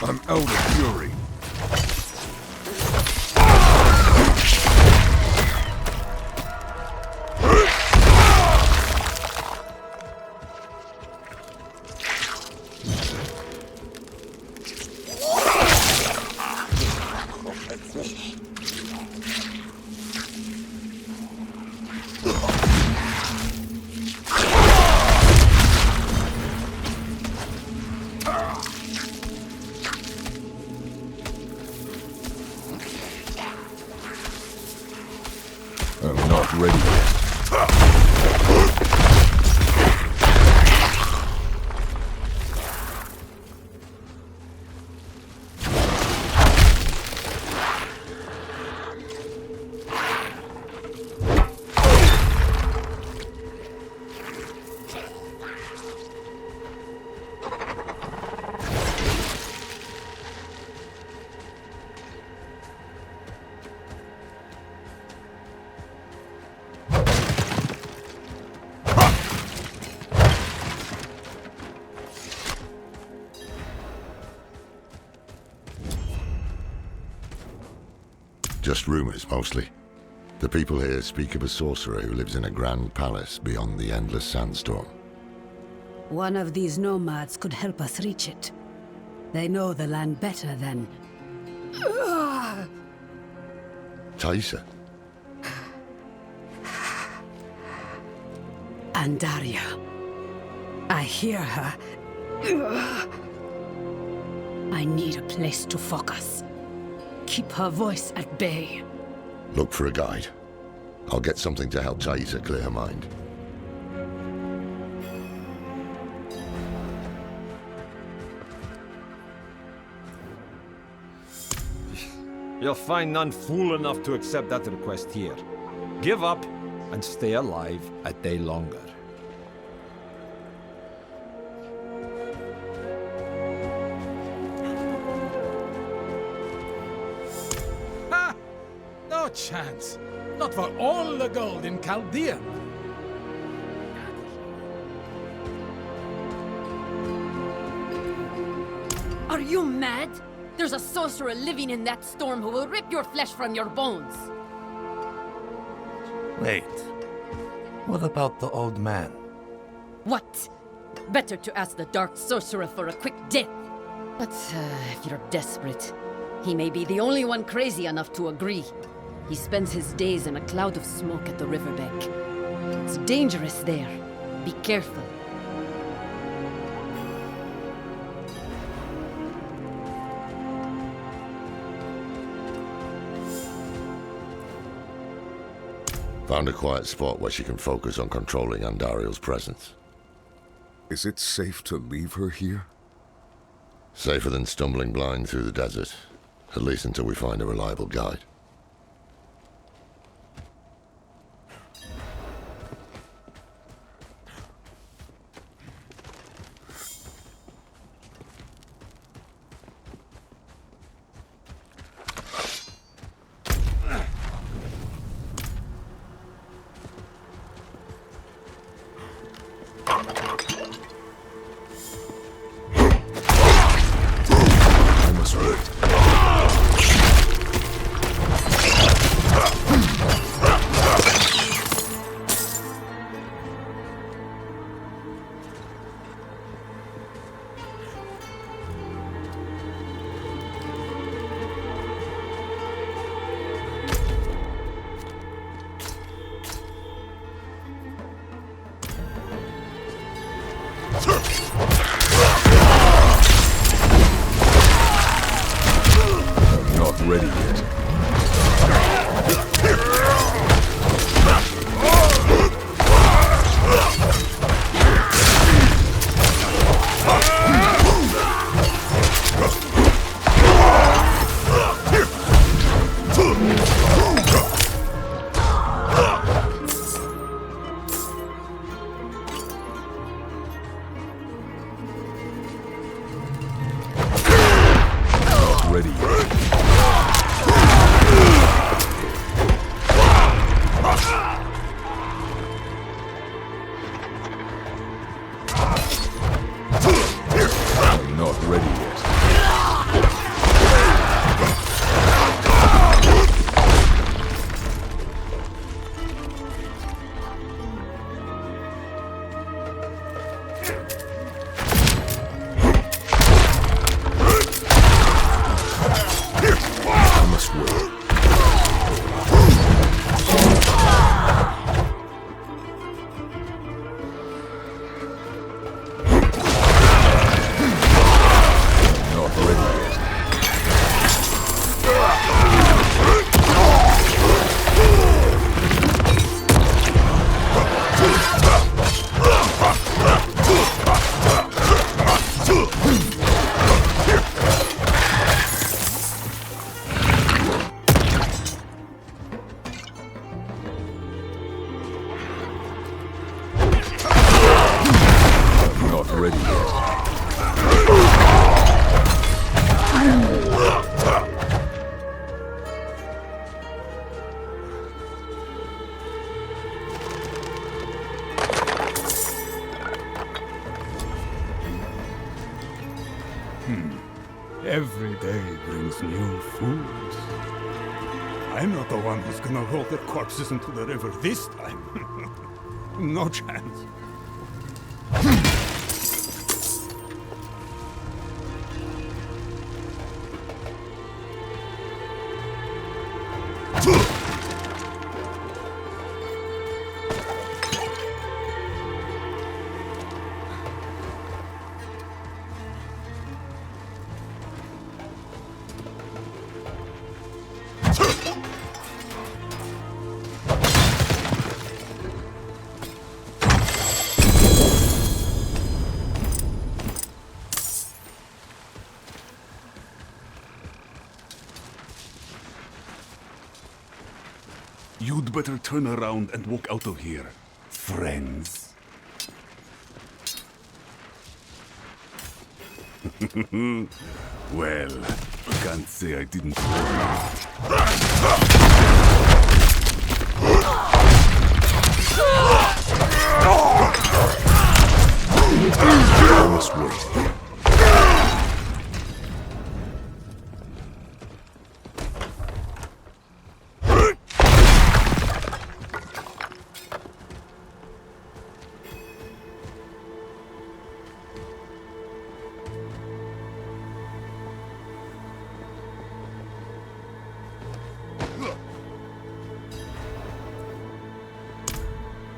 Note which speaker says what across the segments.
Speaker 1: I'm out of fury. I'm not ready yet. Just rumors, mostly. The people here speak of a sorcerer who lives in a grand palace beyond the endless sandstorm.
Speaker 2: One of these nomads could help us reach it. They know the land better than...
Speaker 1: Taisa?
Speaker 2: Andaria. I hear her. I need a place to focus. Keep her voice at bay.
Speaker 1: Look for a guide. I'll get something to help Taisa clear her mind.
Speaker 3: You'll find none fool enough to accept that request here. Give up and stay alive a day longer.
Speaker 4: Ha! No chance. Not for all the gold in Chaldea.
Speaker 5: Are you mad? There's a sorcerer living in that storm who will rip your flesh from your bones.
Speaker 6: Wait. What about the old man?
Speaker 5: What? Better to ask the dark sorcerer for a quick death. But if you're desperate, he may be the only one crazy enough to agree. He spends his days in a cloud of smoke at the riverbank. It's dangerous there. Be careful.
Speaker 1: Found a quiet spot where she can focus on controlling Andariel's presence.
Speaker 7: Is it safe to leave her here?
Speaker 1: Safer than stumbling blind through the desert, at least until we find a reliable guide.
Speaker 7: ready yet. Ready yet. I'm not ready yet. I must wait. Not ready yet. Not ready yet.
Speaker 8: Every day brings new foods. I'm not the one who's gonna roll their corpses into the river this time. No chance.
Speaker 9: You'd better turn around and walk out of here, friends. Well, can't say I didn't
Speaker 7: I must wait.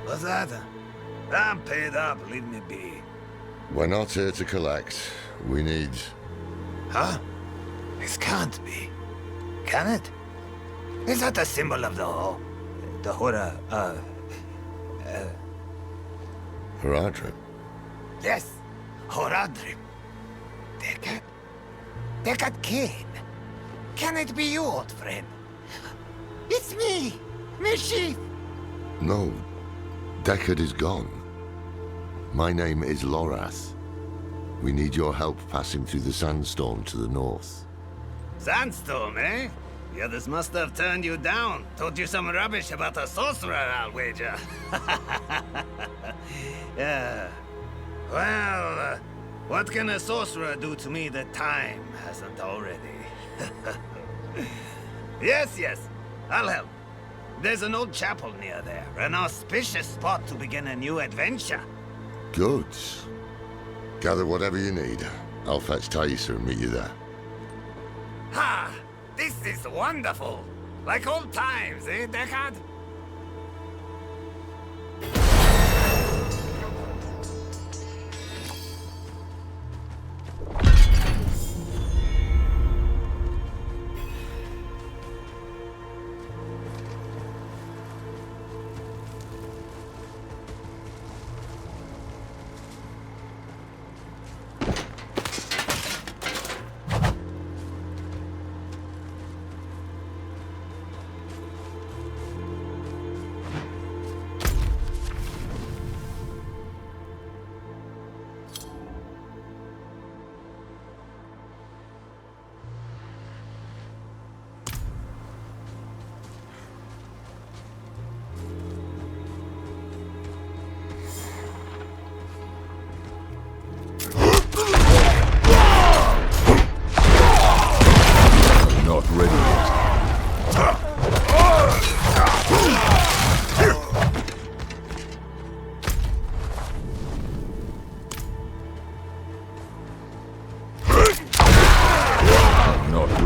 Speaker 10: What's that? I'm paid up, leave me be.
Speaker 1: We're not here to collect. We need...
Speaker 10: Huh? This can't be. Can it? Is that the symbol of the Hora,
Speaker 1: Haradrim.
Speaker 10: Yes, Horadrim. Deckard Cain. Can it be you, old friend? It's me, Mischief.
Speaker 1: No. Deckard is gone. My name is Lorath. We need your help passing through the sandstorm to the north.
Speaker 10: Sandstorm, eh? The others must have turned you down. Told you some rubbish about a sorcerer, I'll wager. Yeah. Well, what can a sorcerer do to me that time hasn't already? Yes, I'll help. There's an old chapel near there, an auspicious spot to begin a new adventure.
Speaker 1: Good. Gather whatever you need. I'll fetch Thaisa and meet you there.
Speaker 10: Ha! This is wonderful! Like old times, eh, Deckard?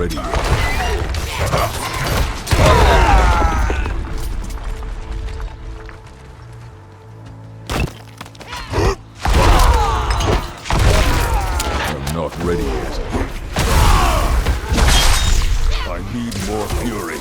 Speaker 7: ready yet. I'm not ready yet. I need more fury.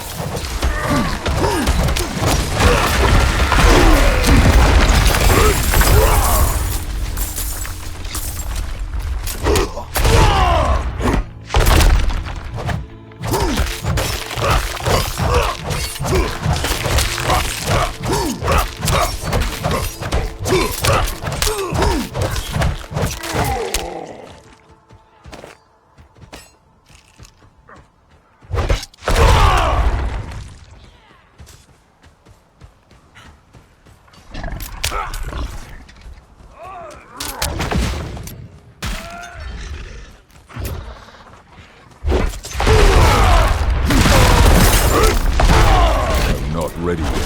Speaker 7: Not ready yet.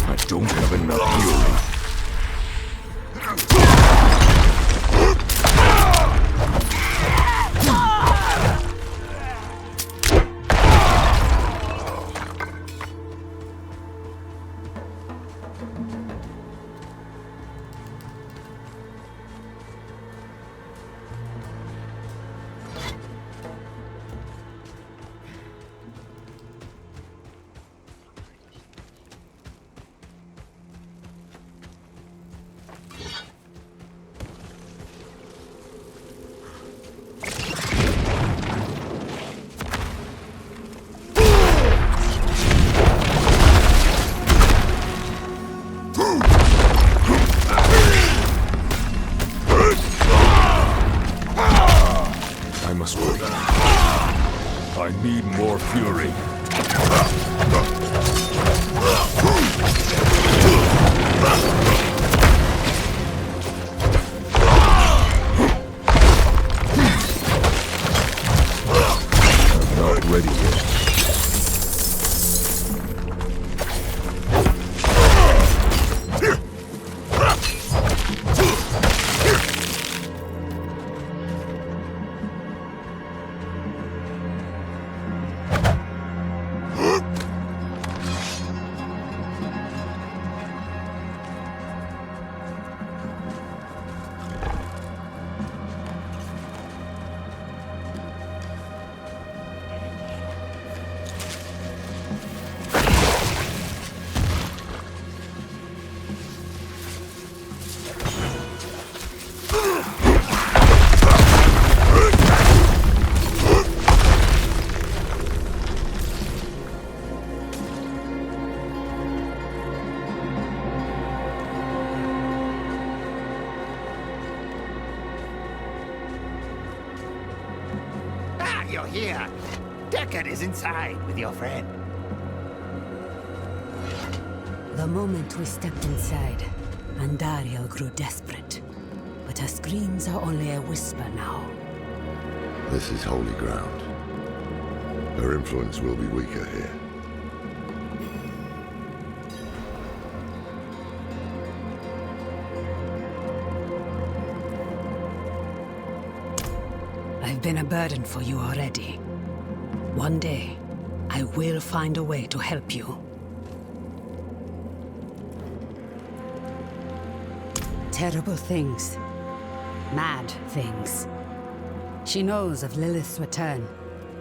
Speaker 7: I don't have enough fury. I must wait. I need more fury. I'm not ready yet.
Speaker 10: You're here. Deckard is inside with your friend.
Speaker 2: The moment we stepped inside, Andariel grew desperate. But her screams are only a whisper now.
Speaker 1: This is holy ground. Her influence will be weaker here.
Speaker 2: I've been a burden for you already. One day, I will find a way to help you. Terrible things. Mad things. She knows of Lilith's return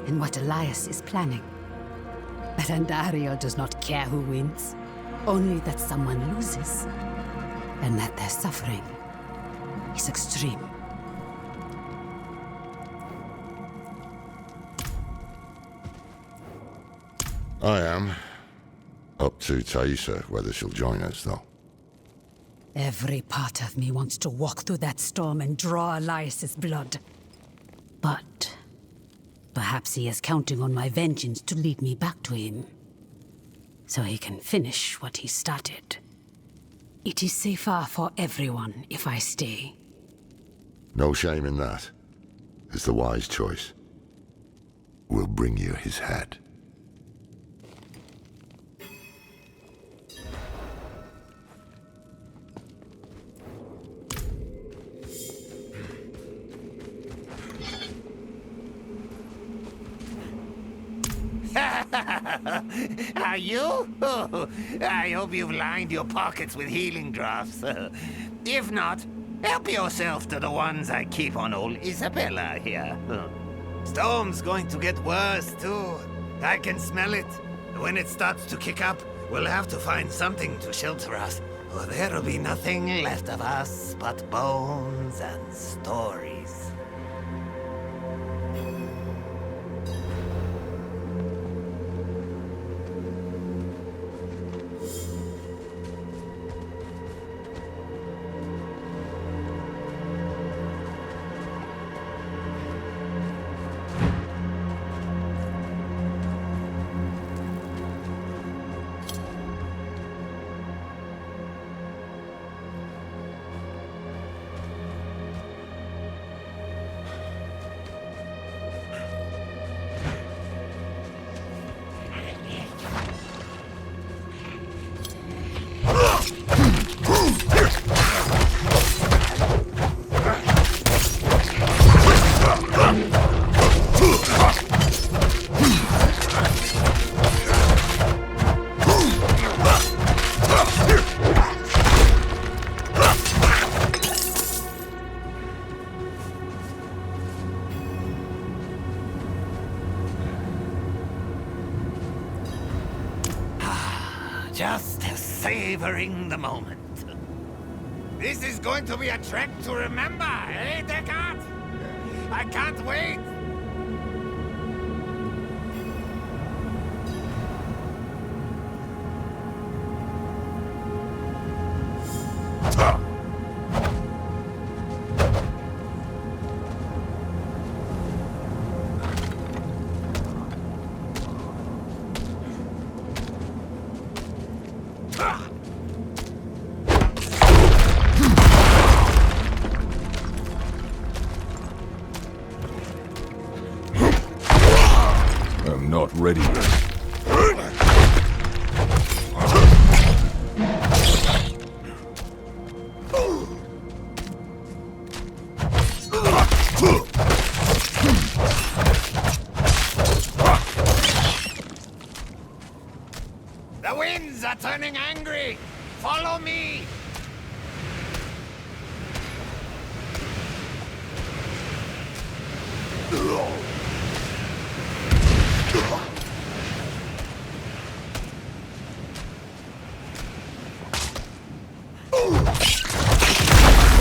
Speaker 2: and what Elias is planning. But Andariel does not care who wins, only that someone loses, and that their suffering is extreme.
Speaker 1: I am. Up to Taissa, whether she'll join us, though.
Speaker 2: Every part of me wants to walk through that storm and draw Elias's blood. But perhaps he is counting on my vengeance to lead me back to him, so he can finish what he started. It is safer for everyone if I stay.
Speaker 1: No shame in that. It's the wise choice. We'll bring you his head.
Speaker 10: Are you? Oh, I hope you've lined your pockets with healing draughts. If not, help yourself to the ones I keep on old Isabella here. Storm's going to get worse, too. I can smell it. When it starts to kick up, we'll have to find something to shelter us, or there'll be nothing left of us but bones and stories. Just savoring the moment. This is going to be a trek to remember, eh, Descartes? I can't wait!
Speaker 7: I'm not ready yet.
Speaker 10: The winds are turning angry! Follow me!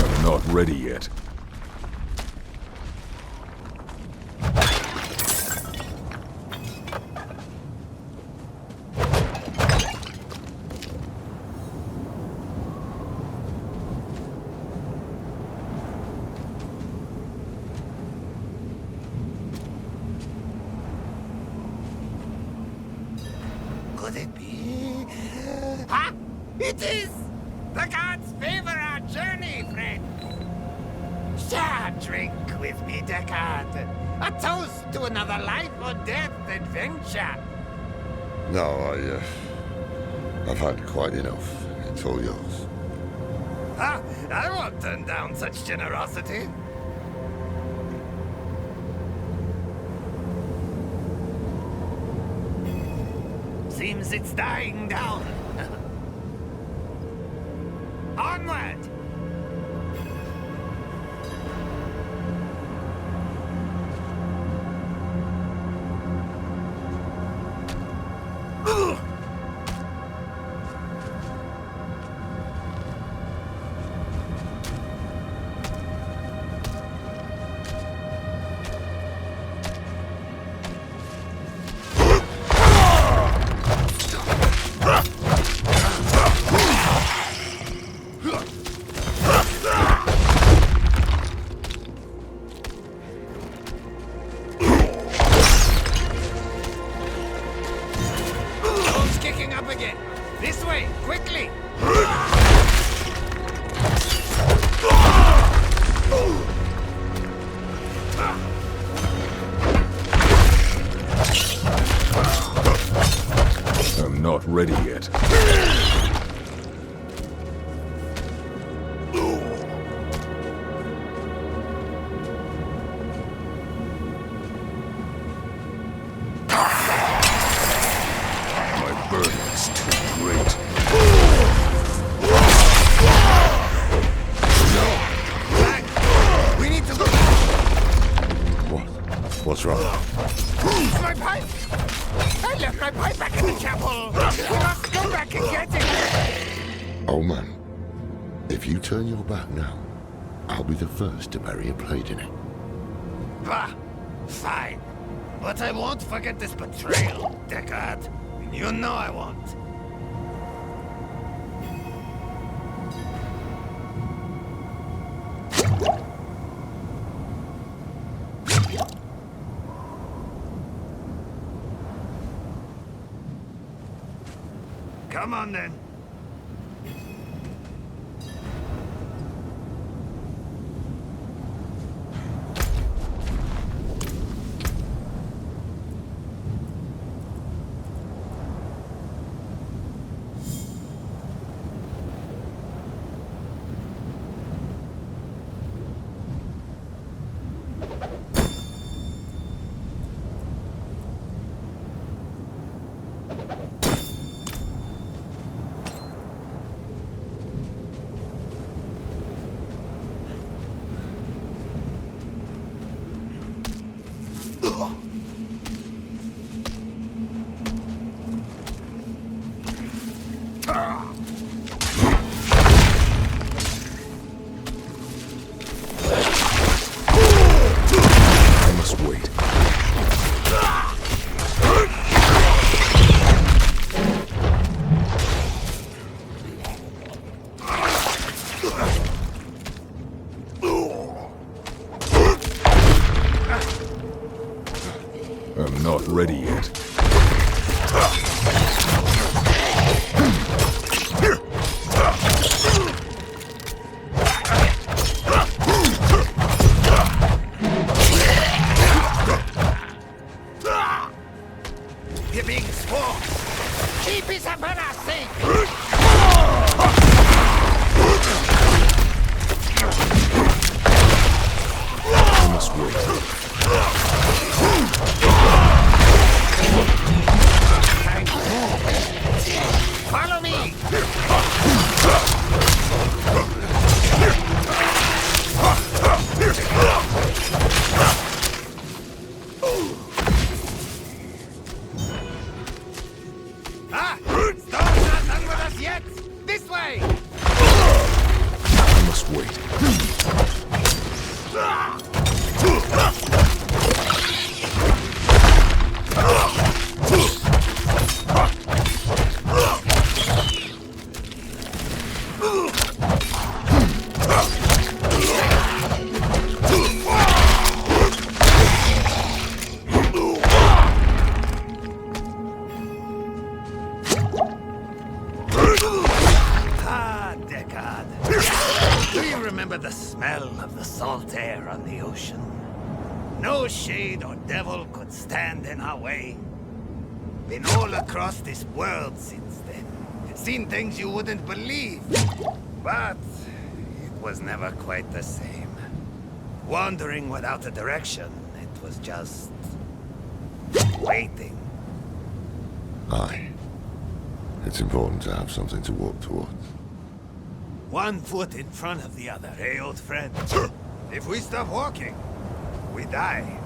Speaker 7: I'm not ready yet.
Speaker 10: Could it be? Ha! It is! The gods favor our journey, friend! Share a drink with me, Descartes. A toast to another life or death adventure.
Speaker 1: No, I've had quite enough. It's all yours.
Speaker 10: Ah, I won't turn down such generosity. Seems it's dying down. Onward!
Speaker 7: ready yet. My burden is too great.
Speaker 10: We need to go.
Speaker 1: What's wrong?
Speaker 10: My pipe! I left my pipe back in the chapel! We must go back and get it!
Speaker 1: Old man, if you turn your back now, I'll be the first to bury a blade in it.
Speaker 10: Bah! Fine. But I won't forget this betrayal, Deckard. You know I won't. Come on, then.
Speaker 7: I must wait. I'm not ready yet.
Speaker 10: You big sport! Keep his up on our sink!
Speaker 7: I must wait.
Speaker 10: Follow me! Ah! Storm's not done with us yet! This way!
Speaker 7: I must wait.
Speaker 10: Ah, Deckard. Do you remember the smell of the salt air on the ocean? No shade or devil could stand in our way. Been all across this world since then. Seen things you wouldn't believe. But it was never quite the same. Wandering without a direction, it was just waiting.
Speaker 1: Aye. It's important to have something to walk towards.
Speaker 10: One foot in front of the other, eh, old friend? If we stop walking, we die.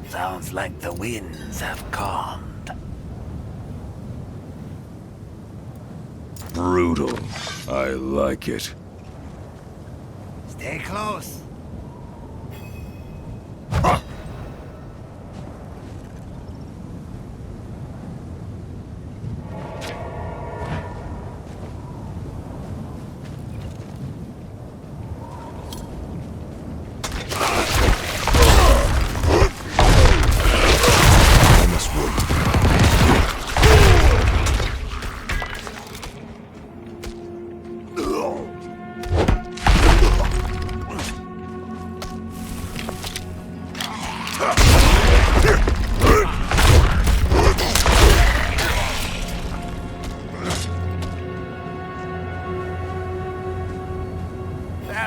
Speaker 10: Sounds like the winds have calmed.
Speaker 7: Brutal. I like it.
Speaker 10: Stay close.
Speaker 7: I must wait.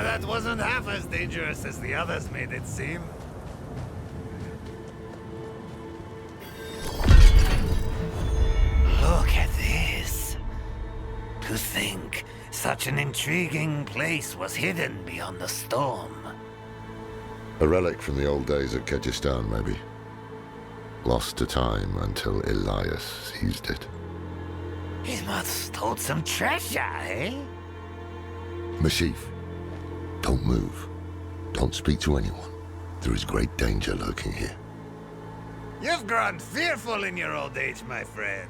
Speaker 10: That wasn't half as dangerous as the others made it seem. Look at this. To think such an intriguing place was hidden beyond the storm.
Speaker 1: A relic from the old days of Kyrgyzstan, maybe. Lost to time until Elias seized it.
Speaker 10: He must hold some treasure, eh?
Speaker 1: Mashif, don't move. Don't speak to anyone. There is great danger lurking here.
Speaker 10: You've grown fearful in your old age, my friend.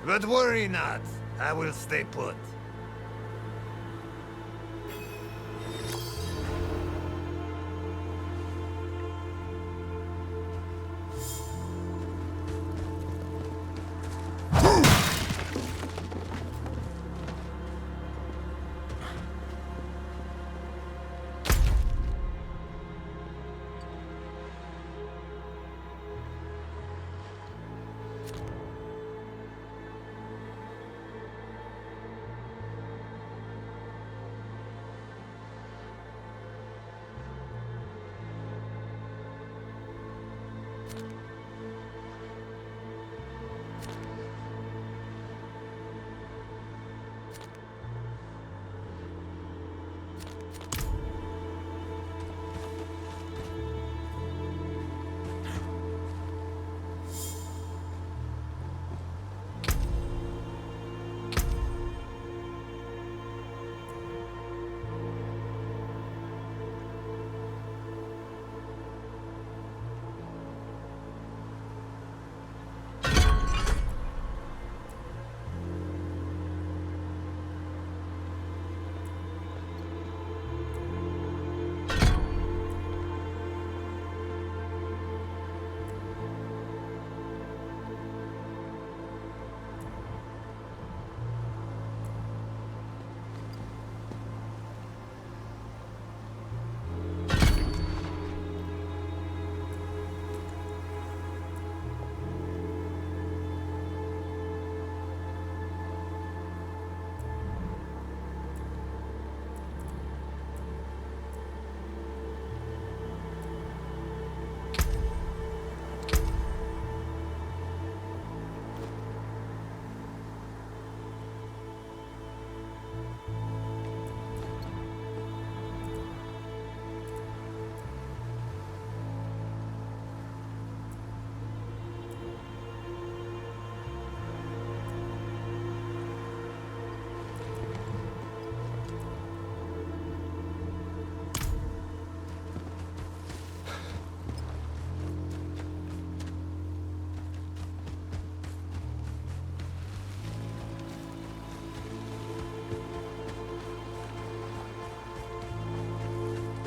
Speaker 10: But worry not. I will stay put.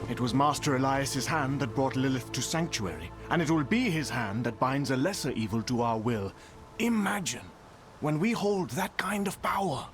Speaker 11: It was Master Elias's hand that brought Lilith to Sanctuary, and it will be his hand that binds a lesser evil to our will. Imagine, when we hold that kind of power.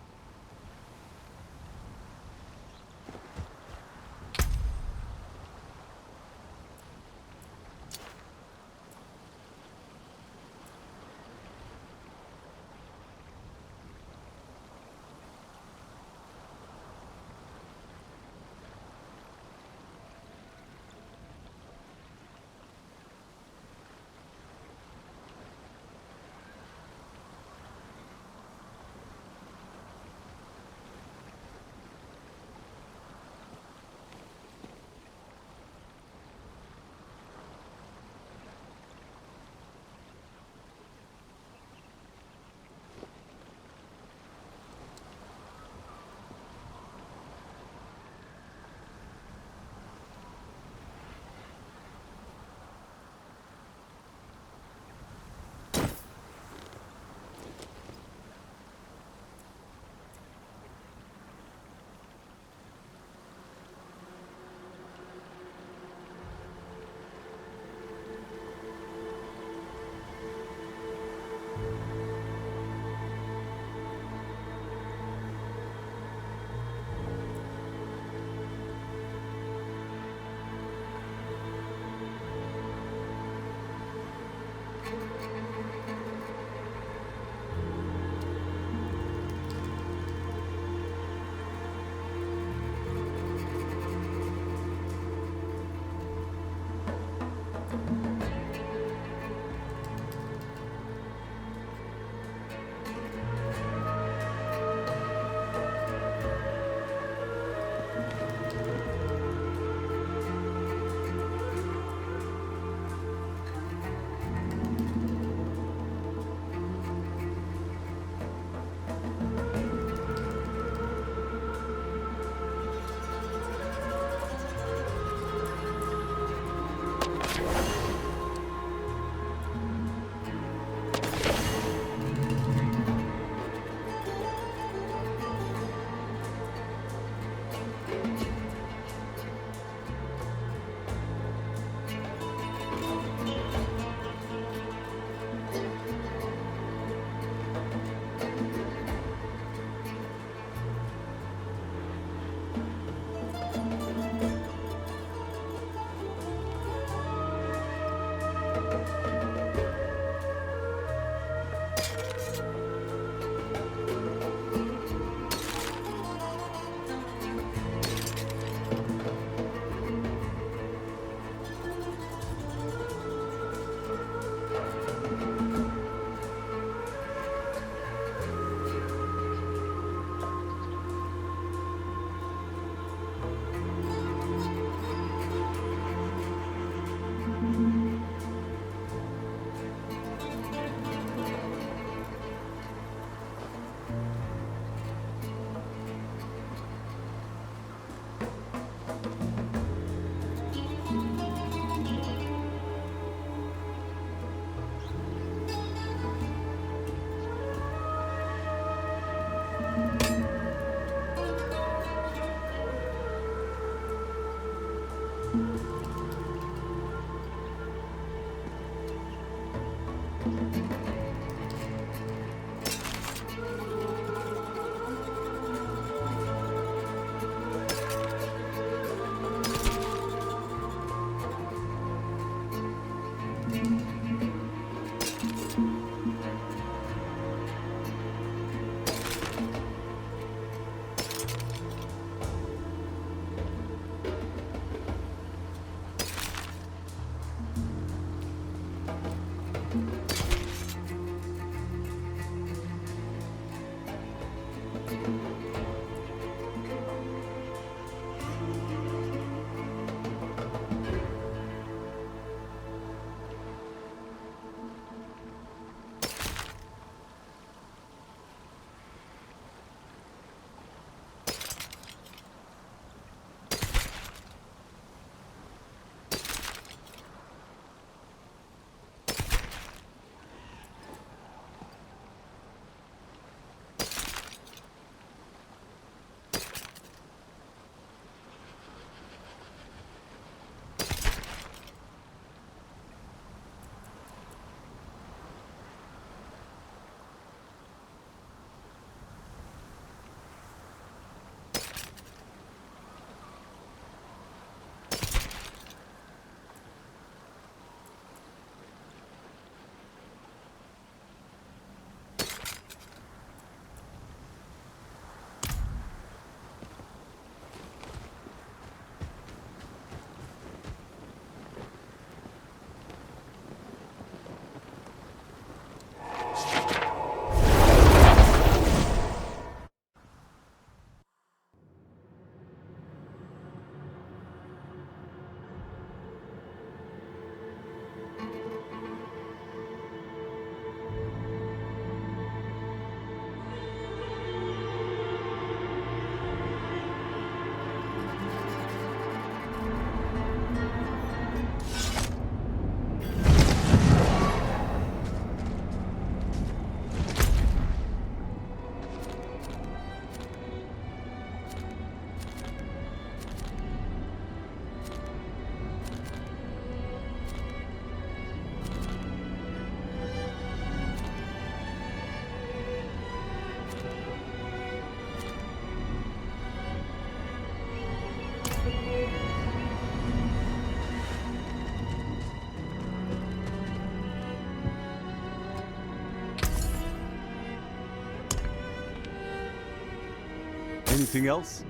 Speaker 9: Anything else?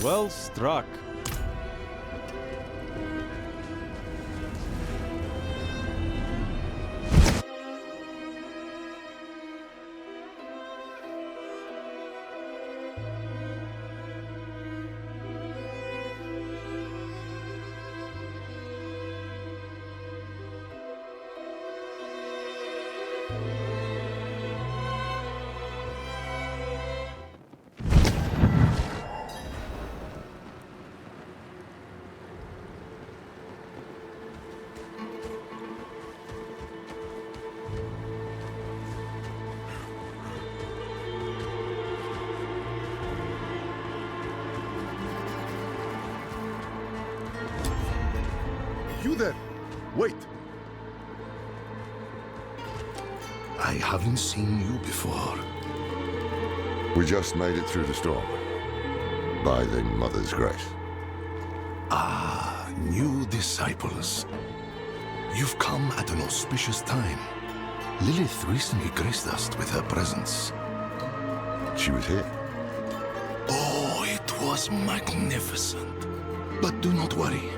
Speaker 3: Well struck.
Speaker 7: You there! Wait!
Speaker 6: I haven't seen you before.
Speaker 1: We just made it through the storm. By the Mother's grace.
Speaker 6: Ah, new disciples. You've come at an auspicious time. Lilith recently graced us with her presence.
Speaker 1: She was here.
Speaker 6: Oh, it was magnificent. But do not worry.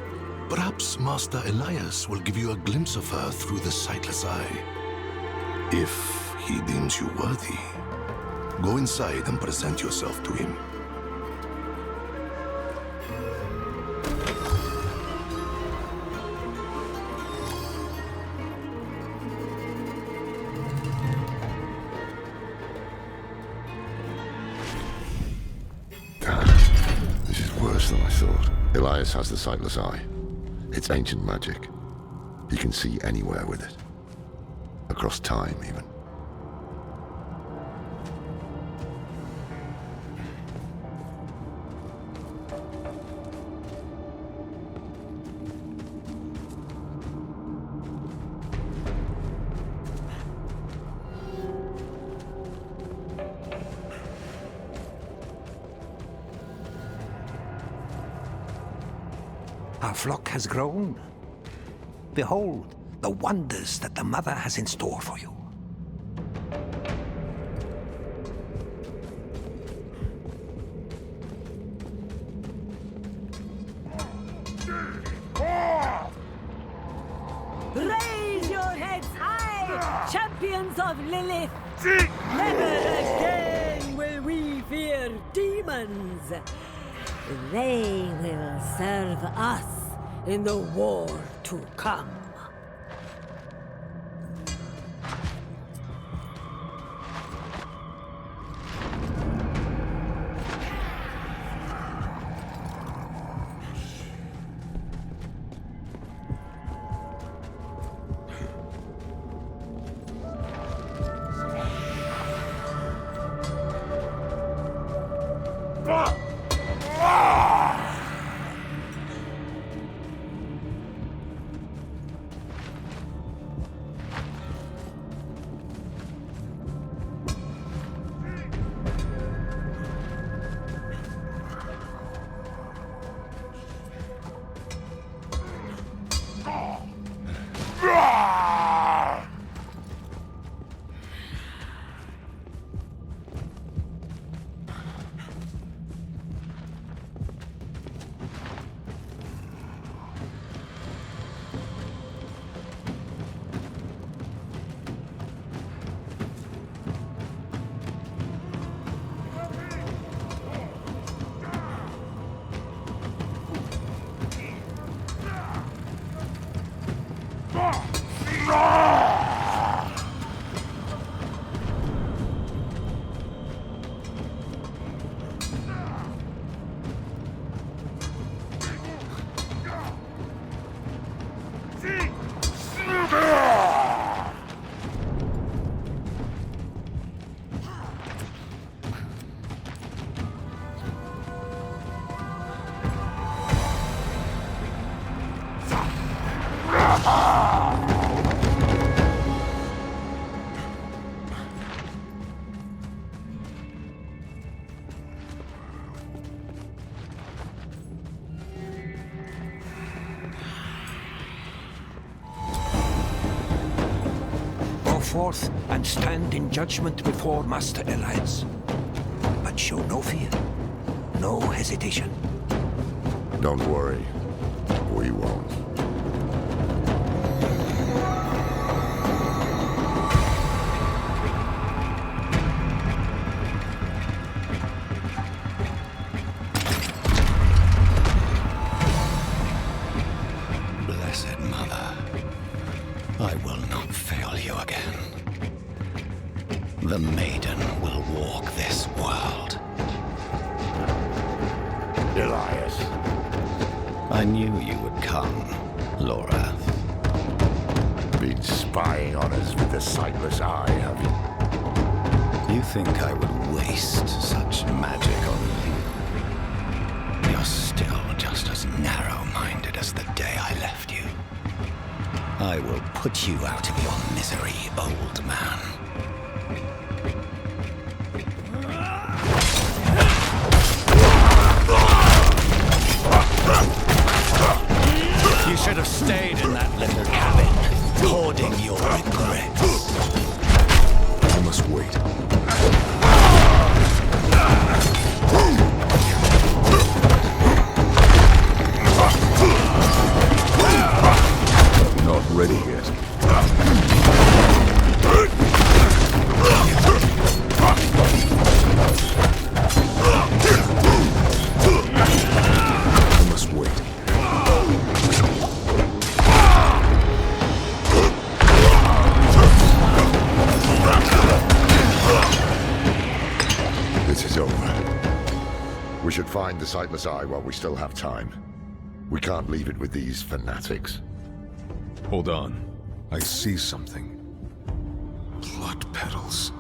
Speaker 6: Perhaps Master Elias will give you a glimpse of her through the sightless eye. If he deems you worthy, go inside and present yourself to him.
Speaker 1: This is worse than I thought. Elias has the sightless eye. It's ancient magic. He can see anywhere with it. Across time, even.
Speaker 12: Our flock has grown. Behold the wonders that the Mother has in store for you.
Speaker 13: Raise your heads high, champions of Lilith! Never again will we fear demons! They will serve us in the war to come.
Speaker 12: Forth and stand in judgment before Master Elias. But show no fear, no hesitation.
Speaker 1: Don't worry. We won't.
Speaker 14: Blessed Mother, I will not fail you again. The maiden will walk this world.
Speaker 1: Elias.
Speaker 14: I knew you would come, lorath.
Speaker 1: Been spying on us with the sightless eye, have you?
Speaker 14: You think I would waste such magic on you? You're still just as narrow-minded as the day I left you. I will put you out of your misery, old man. You should have stayed in that little cabin, hoarding your regrets.
Speaker 7: I must wait. Not ready yet. I must wait.
Speaker 1: This is over. We should find the sightless eye while we still have time. We can't leave it with these fanatics.
Speaker 7: Hold on. I see something. Blood petals.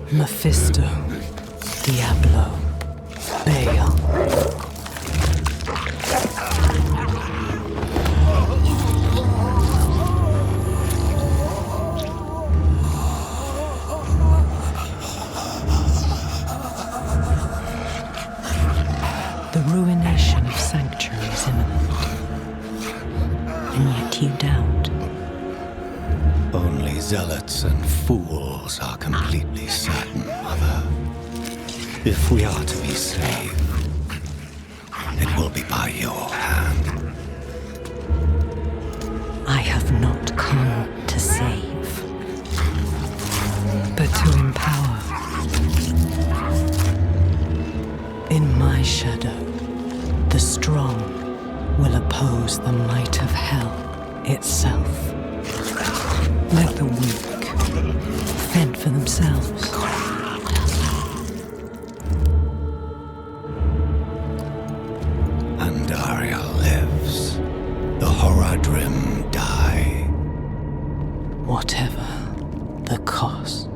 Speaker 15: Mephisto, Diablo, Baal. The ruination of Sanctuary is imminent. And yet you doubt.
Speaker 14: Only zealots and fools are completely certain, Mother. If we are to be saved, it will be by your hand.
Speaker 15: I have not come to save, but to empower. In my shadow, the strong will oppose the might of hell itself. Let the weak fend for themselves.
Speaker 14: Andaria lives. The Horadrim die.
Speaker 15: Whatever the cost.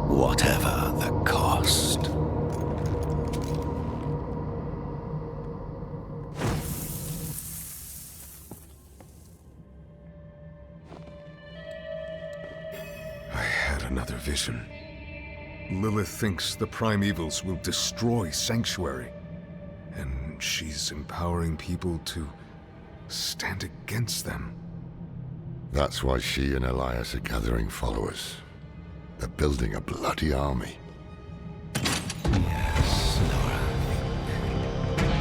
Speaker 14: Whatever the cost.
Speaker 7: Another vision. Lilith thinks the primevals will destroy Sanctuary, and she's empowering people to stand against them.
Speaker 1: That's why she and Elias are gathering followers. They're building a bloody army.
Speaker 14: Yes, lorath.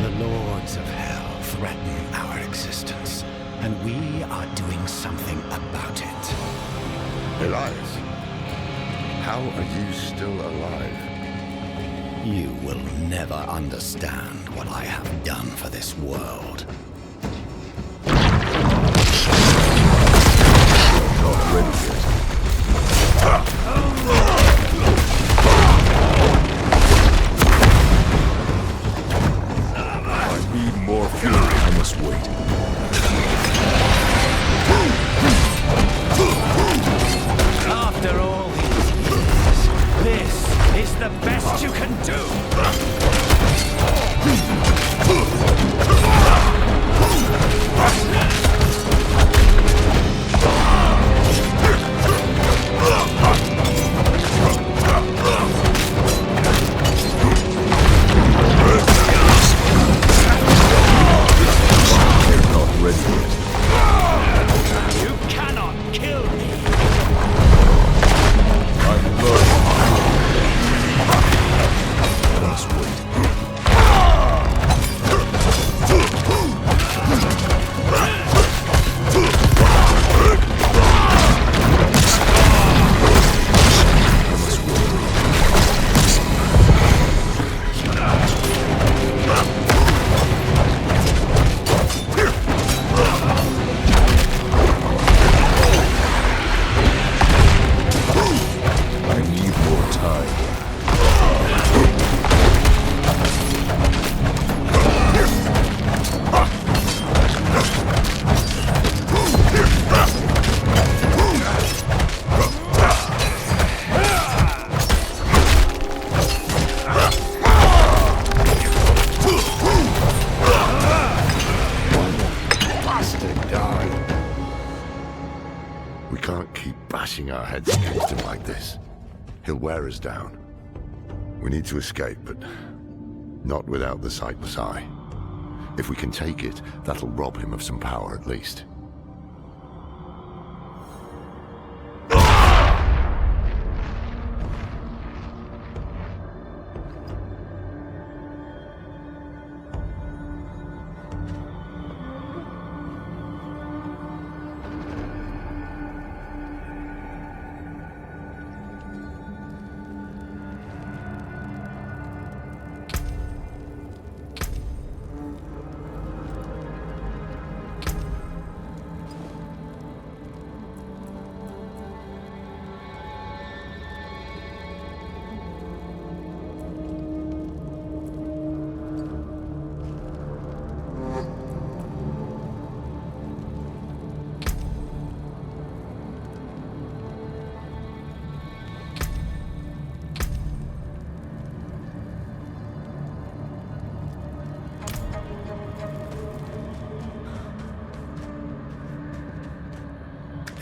Speaker 14: The lords of hell threaten our existence, and we are doing something about it.
Speaker 1: Elias? How are you still alive?
Speaker 14: You will never understand what I have done for this world.
Speaker 7: Not ready yet. I need more fury. I must wait.
Speaker 1: We can't keep bashing our heads against him like this. He'll wear us down. We need to escape, but not without the sightless eye. If we can take it, that'll rob him of some power at least.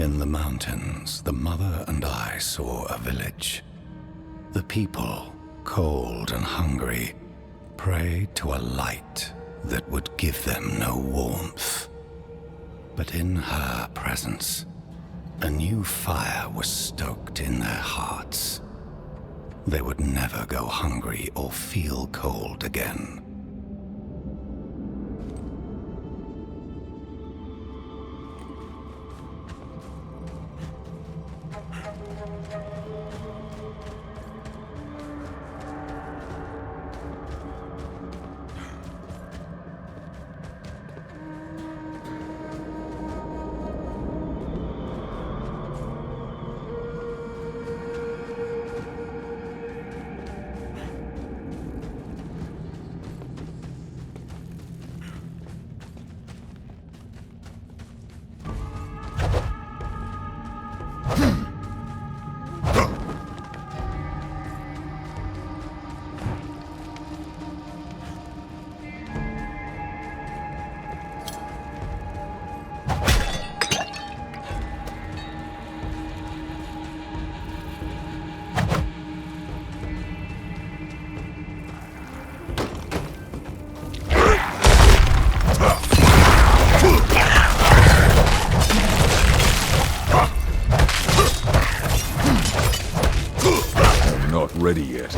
Speaker 14: In the mountains, the mother and I saw a village. The people, cold and hungry, prayed to a light that would give them no warmth. But in her presence, a new fire was stoked in their hearts. They would never go hungry or feel cold again.
Speaker 7: Ready yet.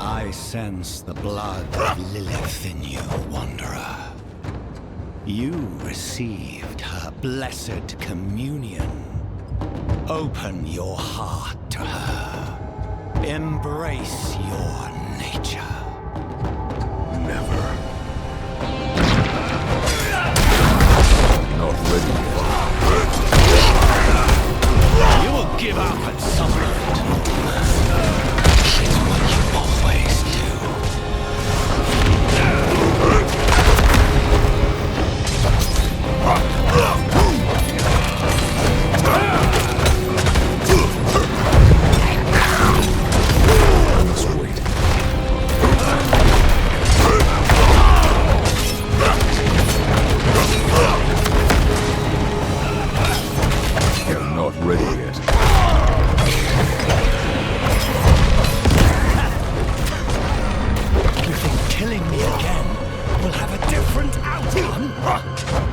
Speaker 14: I sense the blood of Lilith in you, Wanderer. You received her blessed communion. Open your heart to her. Embrace your nature.
Speaker 7: Never. Not ready yet.
Speaker 14: You will give up at some point. It's what you always do.
Speaker 7: I must wait.
Speaker 16: different outcome.